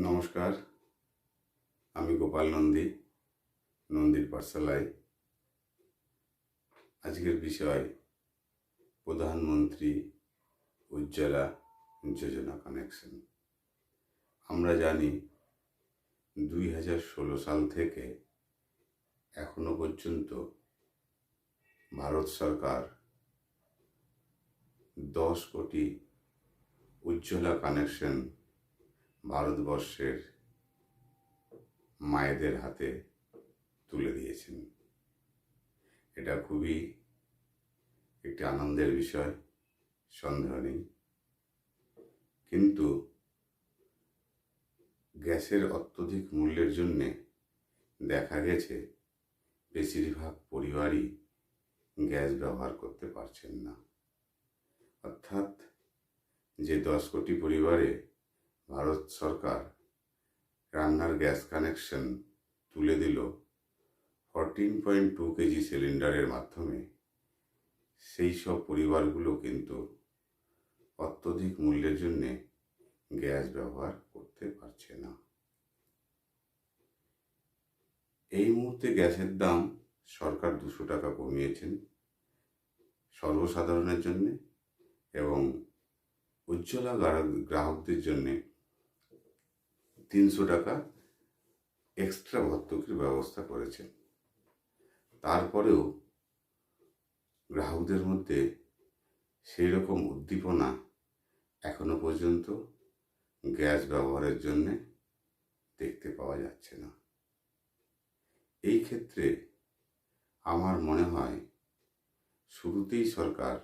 নমস্কার, আমি গোপাল নন্দী, নন্দীর পাঠশালায়। আজকের বিষয় প্রধানমন্ত্রী উজ্জ্বলা যোজনা কানেকশন। আমরা জানি 2016 সাল থেকে এখনো পর্যন্ত ভারত সরকার 10 কোটি উজ্জ্বলা কানেকশন ভারতবর্ষের মায়েদের হাতে তুলে দিয়েছেন। এটা খুবই একটি আনন্দের বিষয়, সন্দেহ নেই। কিন্তু গ্যাসের অত্যধিক মূল্যের জন্যে দেখা গেছে বেশিরভাগ পরিবারই গ্যাস ব্যবহার করতে পারছেন না। অর্থাৎ যে 10 কোটি পরিবারে ভারত সরকার রান্নার গ্যাস কানেকশন তুলে দিল 14.2 কেজি সিলিন্ডারের মাধ্যমে, সেই সব পরিবারগুলো কিন্তু অত্যধিক মূল্যের জন্যে গ্যাস ব্যবহার করতে পারছে না। এই মুহূর্তে গ্যাসের দাম সরকার 200 টাকা কমিয়েছেন সর্বসাধারণের জন্যে, এবং উজ্জ্বলা গ্রাহকদের জন্যে 300 টাকা এক্সট্রা ভর্তুকির ব্যবস্থা করেছেন। তারপরেও গ্রাহকদের মধ্যে সেই রকম উদ্দীপনা এখনো পর্যন্ত গ্যাস ব্যবহারের জন্যে দেখতে পাওয়া যাচ্ছে না। এই ক্ষেত্রে আমার মনে হয় শুরুতেই সরকার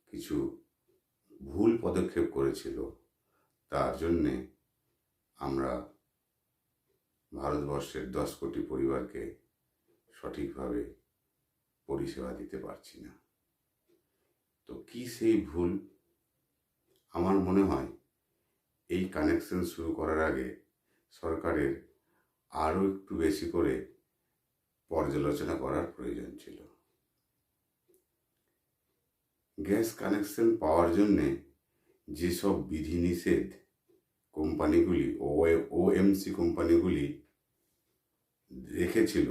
কিছু ভুল পদক্ষেপ করেছিল। তার জন্যে আমরা ভারতবর্ষের 10 কোটি পরিবারকে সঠিকভাবে পরিষেবা দিতে পারছি না। তো কি সেই ভুল? আমার মনে হয় এই কানেকশন শুরু করার আগে সরকারের আরও একটু বেশি করে পর্যালোচনা করার প্রয়োজন ছিল। গ্যাস কানেকশন পাওয়ার জন্যে যেসব বিধিনিষেধ কোম্পানিগুলি ওএমসি কোম্পানিগুলি রেখেছিল,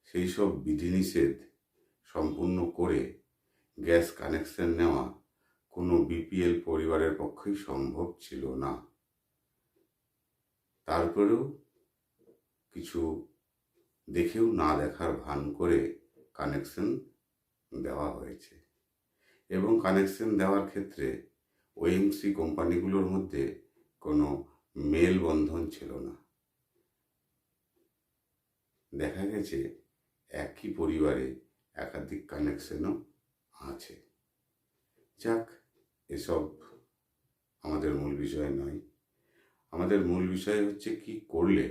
সেই সব বিধিনিষেধ সম্পূর্ণ করে গ্যাস কানেকশন নেওয়া কোনো বিপিএল পরিবারের পক্ষেই সম্ভব ছিল না। তারপরেও কিছু দেখেও না দেখার ভান করে কানেকশন দেওয়া হয়েছে, এবং কানেকশন দেওয়ার ক্ষেত্রে ওএমসি কোম্পানিগুলোর মধ্যে কোনো মেলবন্ধন ছিল না। দেখা গেছে একই পরিবারে একাধিক কানেকশনও আছে। যাক, এসব আমাদের মূল বিষয় নয়। আমাদের মূল বিষয় হচ্ছে কি করলে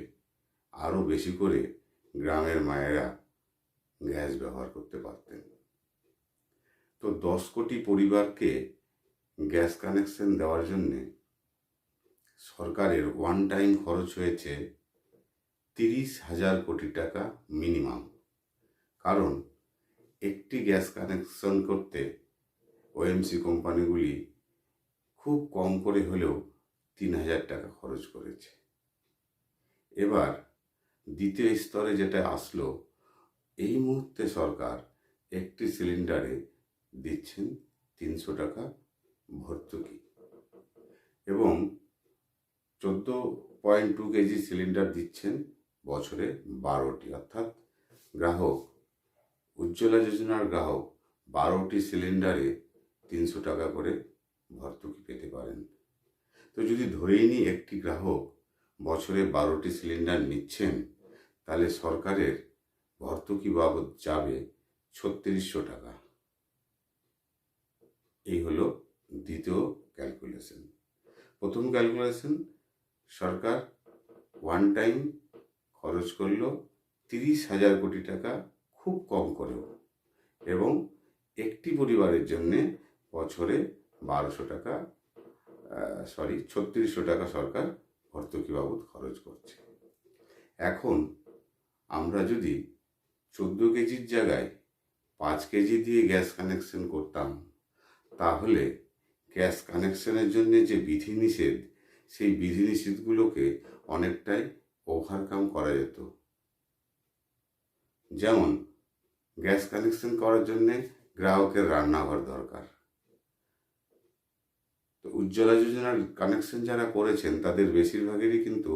আরও বেশি করে গ্রামের মায়েরা গ্যাস ব্যবহার করতে পারতেন। তো 10 কোটি পরিবারকে গ্যাস কানেকশন দেওয়ার জন্যে সরকারের ওয়ান টাইম খরচ হয়েছে 30,000 কোটি টাকা মিনিমাম। কারণ একটি গ্যাস কানেকশন করতে ওএমসি কোম্পানিগুলি খুব কম করে হলেও 3,000 টাকা খরচ করেছে। এবার দ্বিতীয় স্তরে যেটা আসলো, এই মুহূর্তে সরকার একটি সিলিন্ডারে দিচ্ছেন 300 টাকা ভর্তুকি, এবং 14.2 কেজি সিলিন্ডার দিচ্ছেন বছরে 12টি। অর্থাৎ গ্রাহক, উজ্জ্বলা যোজনার গ্রাহক 12টি সিলিন্ডারে 300 টাকা করে ভর্তুকি পেতে পারেন। তো যদি ধরেই নিই একটি গ্রাহক বছরে 12টি সিলিন্ডার নিচ্ছেন, তাহলে সরকারের ভর্তুকি বাবদ যাবে 3600 টাকা। এই হলো দ্বিতীয় ক্যালকুলেশন। প্রথম ক্যালকুলেশন, সরকার ওয়ান টাইম খরচ করলো 30,000 কোটি টাকা খুব কম করেও, এবং একটি পরিবারের জন্যে বছরে 3600 টাকা সরকার ভর্তুকি বাবদ খরচ করছে। এখন আমরা যদি 14 কেজির জায়গায় 5 কেজি দিয়ে গ্যাস কানেকশন করতাম, তাহলে গ্যাস কানেকশনের জন্য যে বিধিনিষেধ, সেই বিধিনিষেধগুলোকে অনেকটাই ওভারকাম করা যেত। যেমন গ্যাস কানেকশন করার জন্যে গ্রাহকের রান্নাঘর দরকার। তো উজ্জ্বলা যোজনার কানেকশন যারা করেছেন তাদের বেশিরভাগেরই কিন্তু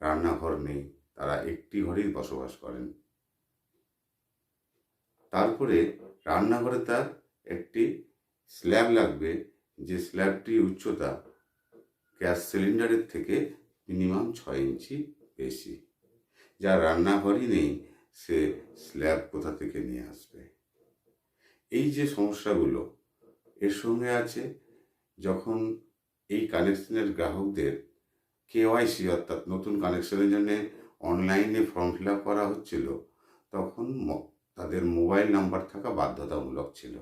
রান্নাঘর নেই, তারা একটি ঘরেই বসবাস করেন। তারপরে রান্নাঘরে তার একটি স্ল্যাব লাগবে, যে স্ল্যাবটি উচ্চতা গ্যাস সিলিন্ডারের থেকে মিনিমাম 6 ইঞ্চি বেশি। যার রান্নাঘরই নেই সে স্ল্যাব কোথা থেকে নিয়ে আসবে? এই যে সমস্যাগুলো এর সঙ্গে আছে, যখন এই কানেকশনের গ্রাহকদের কেওয়াইসি অর্থাৎ নতুন কানেকশনের জন্য অনলাইনে ফর্ম ফিল আপ করা হচ্ছিল, তখন তাদের মোবাইল নাম্বার থাকা বাধ্যতামূলক ছিল।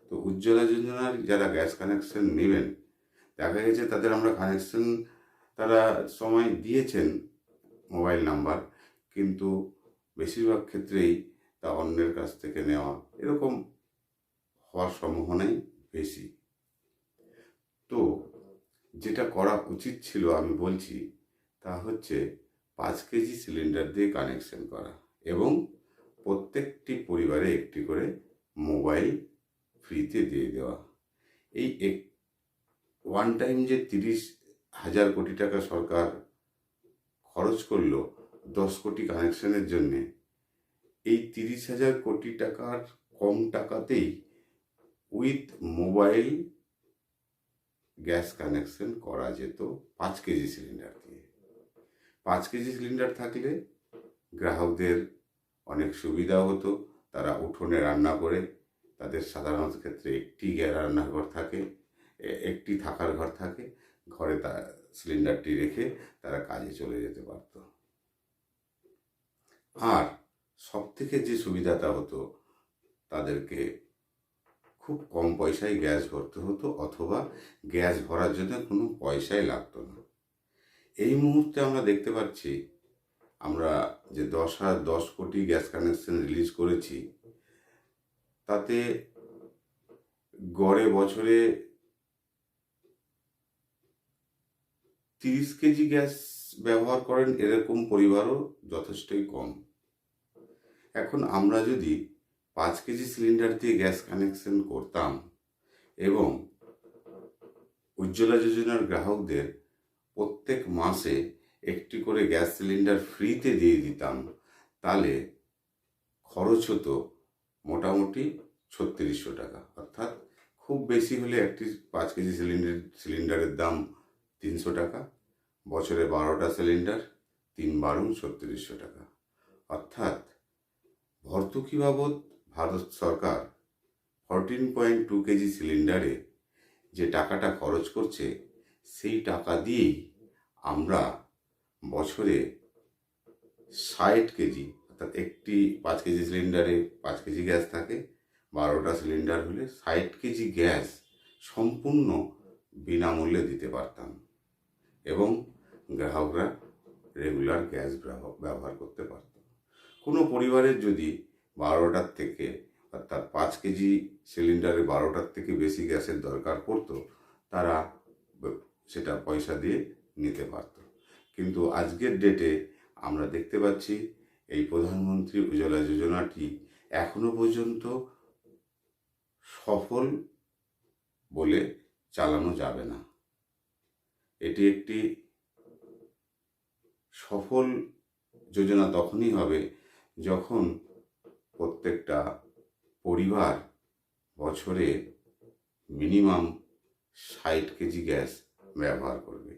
তো উজ্জ্বলা যোজনার যারা গ্যাস কানেকশন নেবেন, দেখা গেছে তাদের আমরা কানেকশন তারা সময় দিয়েছেন মোবাইল নাম্বার, কিন্তু বেশিরভাগ ক্ষেত্রেই তা অন্যের কাছ থেকে নেওয়া, এরকম হওয়ার সম্ভাবনাই বেশি। তো যেটা করা উচিত ছিল আমি বলছি, তা হচ্ছে 5 কেজি সিলিন্ডার দিয়ে কানেকশন করা এবং প্রত্যেকটি পরিবারে একটি করে মোবাইল ফ্রিতে দিয়ে দেওয়া। এই ওয়ান টাইম যে 30,000 কোটি টাকা সরকার খরচ করলো 10 কোটি কানেকশনের জন্যে, এই 30,000 কোটি টাকার কম টাকাতেই উইথ মোবাইল গ্যাস কানেকশন করা যেত 5 কেজি সিলিন্ডার দিয়ে। 5 কেজি সিলিন্ডার থাকলে গ্রাহকদের অনেক সুবিধা হতো। তারা উঠোনে রান্না করে, তাদের সাধারণত ক্ষেত্রে একটি রান্নাঘর থাকে, একটি থাকার ঘর থাকে, ঘরে তার সিলিন্ডারটি রেখে তারা কাজে চলে যেতে পারত। আর সব থেকে যে সুবিধাটা হতো, তাদেরকে খুব কম পয়সায় গ্যাস ভরতে হতো, অথবা গ্যাস ভরার জন্য কোনো পয়সাই লাগতো না। এই মুহূর্তে আমরা দেখতে পাচ্ছি, আমরা যে 10 কোটি গ্যাস কানেকশন রিলিজ করেছি, তাতে গড়ে বছরে 30 কেজি গ্যাস ব্যবহার করেন এরকম পরিবারও যথেষ্টই কম। এখন আমরা যদি 5 কেজি সিলিন্ডার দিয়ে গ্যাস কানেকশন করতাম এবং উজ্জ্বলা যোজনার গ্রাহকদের প্রত্যেক মাসে একটি করে গ্যাস সিলিন্ডার ফ্রিতে দিয়ে দিতাম, তাহলে খরচ হতো মোটামুটি 3600 টাকা। অর্থাৎ খুব বেশি হলে একটি 5 কেজি সিলিন্ডারের দাম 300 টাকা, বছরে 12টা সিলিন্ডার, 3 বারং 3600 টাকা। অর্থাৎ ভর্তুকি বাবদ ভারত সরকার 14.2 কেজি সিলিন্ডারে যে টাকাটা খরচ করছে, সেই টাকা দিয়েই আমরা বছরে 60 কেজি, অর্থাৎ একটি 5 কেজি সিলিন্ডারে 5 কেজি গ্যাস থাকে, 12টা সিলিন্ডার হলে 60 কেজি গ্যাস সম্পূর্ণ বিনামূল্যে দিতে পারতাম এবং গ্রাহকরা রেগুলার গ্যাস ব্যবহার করতে পারত। কোনো পরিবারের যদি 12টার থেকে, অর্থাৎ 5 কেজি সিলিন্ডারে 12টার থেকে বেশি গ্যাসের দরকার পড়তো, তারা সেটা পয়সা দিয়ে নিতে পারত। কিন্তু আজকের ডেটে আমরা দেখতে পাচ্ছি এই প্রধানমন্ত্রী উজ্জ্বলা যোজনাটি এখনো পর্যন্ত সফল বলে চালানো যাবে না। এটি একটি সফল যোজনা তখনই হবে যখন প্রত্যেকটা পরিবার বছরে মিনিমাম 60 কেজি গ্যাস ব্যবহার করবে।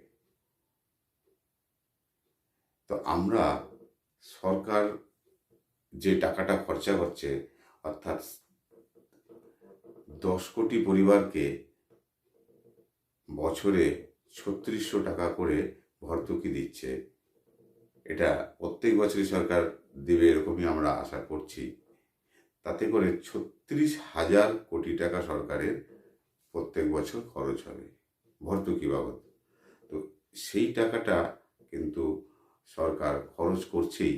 তো আমরা সরকার যে টাকাটা খরচা করছে, অর্থাৎ 10 কোটি পরিবারকে বছরে 3600 টাকা করে ভর্তুকি দিচ্ছে, এটা প্রত্যেক বছরই সরকার দেবে এরকমই আমরা আশা করছি। তাতে করে 36,000 কোটি টাকা সরকারের প্রত্যেক বছর খরচ হবে ভর্তুকি বাবদ। তো সেই টাকাটা কিন্তু সরকার খরচ করছেই,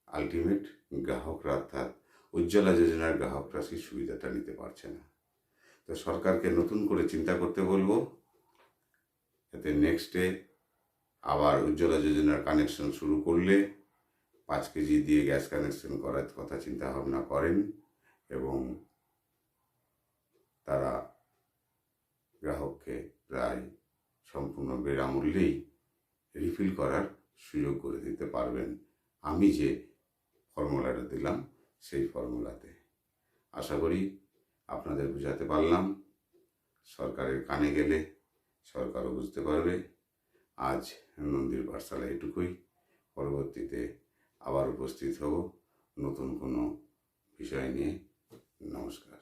আলটিমেট গ্রাহকরা অর্থাৎ উজ্জ্বলা যোজনার গ্রাহকরা সেই সুবিধাটা নিতে পারছে না। তো সরকারকে নতুন করে চিন্তা করতে বলবো এতে নেক্সটে আবার উজ্জ্বলা যোজনার কানেকশন শুরু করলে 5 কেজি দিয়ে গ্যাস কানেকশন করার কথা চিন্তা ভাবনা করেন এবং তারা গ্রাহককে প্রায় সম্পূর্ণ বিনামূল্যেই রিফিল করার সুযোগ করে দিতে পারবেন আমি যে ফর্মুলাটা দিলাম সেই ফর্মুলাতে। আশা করি আপনাদের বোঝাতে পারলাম। সরকারের কানে গেলে সরকারও বুঝতে পারবে। আজ নন্দীর পাঠশালা এটুকুই। পরবর্তীতে আবার উপস্থিত হব নতুন কোনো বিষয় নিয়ে। নমস্কার।